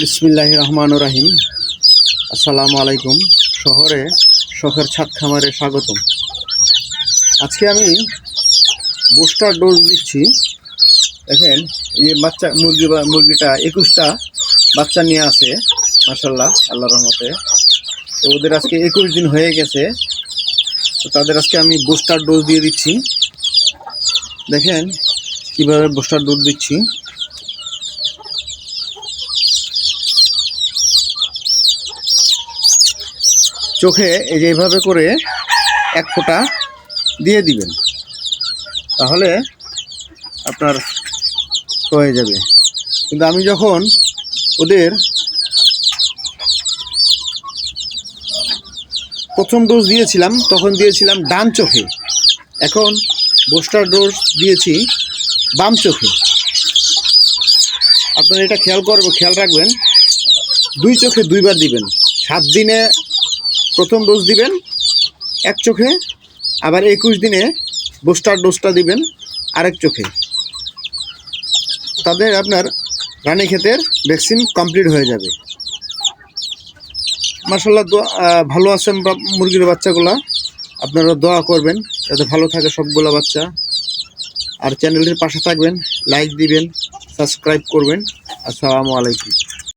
বিসমিল্লাহির রহমানির রহিম। আসসালামু আলাইকুম। শহরে শখের ছাদ খামারে স্বাগতম। আজকে আমি বুস্টার ডোজ দিচ্ছি। দেখেন এই বাচ্চা মুরগিটা 21টা বাচ্চা নিয়ে আসে, মাশাআল্লাহ, আল্লাহর রহমতে। তো ওদের আজকে 21 দিন হয়ে গেছে। তো তাদের আজকে আমি বুস্টার ডোজ দিয়ে দিচ্ছি। দেখেন কিভাবে বুস্টার ডোজ দিচ্ছি। চোখে এই যে এইভাবে করে এক ফোঁটা দিয়ে দিবেন, তাহলে আপনার হয়ে যাবে। কিন্তু আমি যখন ওদের প্রথম ডোজ দিয়েছিলাম তখন দিয়েছিলাম ডান চোখে, এখন বুস্টার ডোজ দিয়েছি বাম চোখে। আপনারা এটা খেয়াল রাখবেন, দুই চোখে দুইবার দিবেন। 7 দিনে প্রথম ডোজ দিবেন এক চোখে, আবার 21 দিনে বুস্টার ডোজটা দিবেন আরেক চোখে। তাদের আপনার রানীক্ষেতের ভ্যাকসিন কমপ্লিট হয়ে যাবে। মাশাআল্লাহ, ভালো আছেন মুরগির বাচ্চাগুলা। আপনারা দোয়া করবেন যাতে ভালো থাকে সবগুলো বাচ্চা। আর চ্যানেলটির পাশে থাকবেন, লাইক দিবেন, সাবস্ক্রাইব করবেন। আসসালামু আলাইকুম।